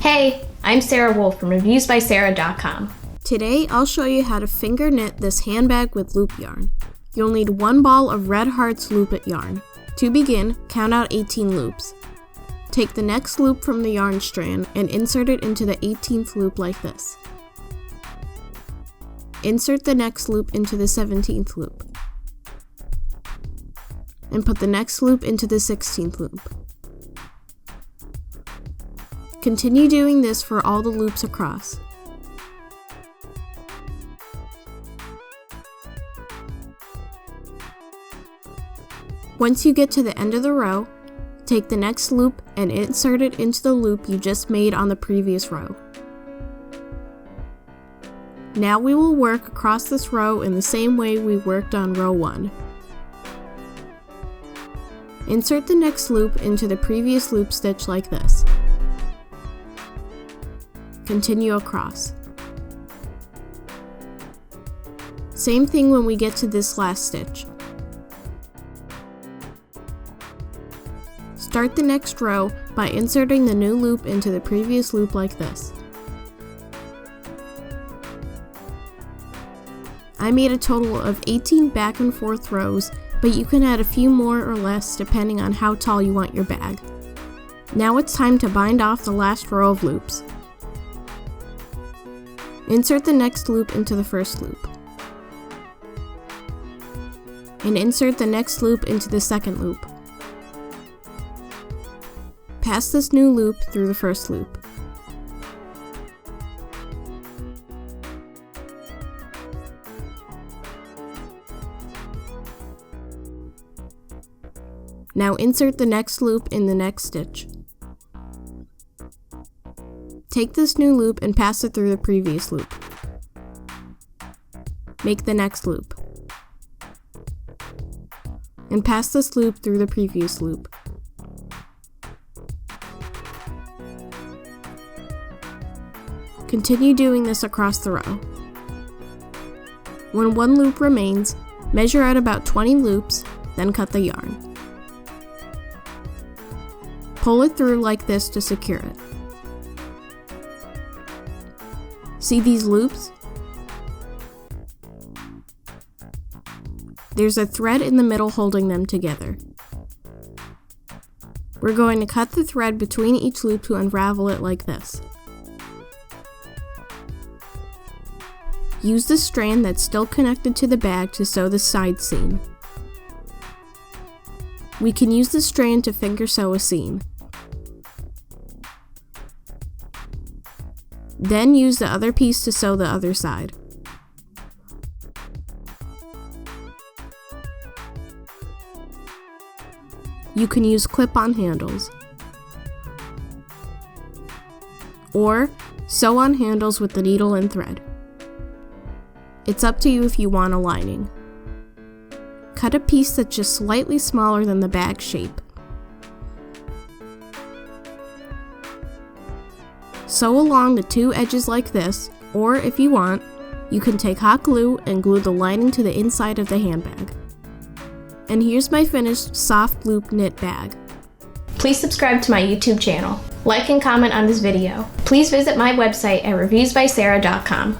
Hey, I'm Sarah Wolf from reviewsbysarah.com. Today I'll show you how to finger knit this handbag with loop yarn. You'll need one ball of Red Hearts loop it yarn. To begin, count out 18 loops. Take the next loop from the yarn strand and insert it into the 18th loop like this. Insert the next loop into the 17th loop. And put the next loop into the 16th loop. Continue doing this for all the loops across. Once you get to the end of the row, take the next loop and insert it into the loop you just made on the previous row. Now we will work across this row in the same way we worked on row 1. Insert the next loop into the previous loop stitch like this. Continue across. Same thing when we get to this last stitch. Start the next row by inserting the new loop into the previous loop like this. I made a total of 18 back and forth rows, but you can add a few more or less depending on how tall you want your bag. Now it's time to bind off the last row of loops. Insert the next loop into the first loop. And insert the next loop into the second loop. Pass this new loop through the first loop. Now insert the next loop in the next stitch. Take this new loop and pass it through the previous loop. Make the next loop. And pass this loop through the previous loop. Continue doing this across the row. When one loop remains, measure out about 20 loops, then cut the yarn. Pull it through like this to secure it. See these loops? There's a thread in the middle holding them together. We're going to cut the thread between each loop to unravel it like this. Use the strand that's still connected to the bag to sew the side seam. We can use the strand to finger sew a seam. Then use the other piece to sew the other side. You can use clip-on handles, or sew on handles with the needle and thread. It's up to you if you want a lining. Cut a piece that's just slightly smaller than the bag shape. Sew along the two edges like this, or if you want, you can take hot glue and glue the lining to the inside of the handbag. And here's my finished soft loop knit bag. Please subscribe to my YouTube channel. Like and comment on this video. Please visit my website at reviewsbysarah.com.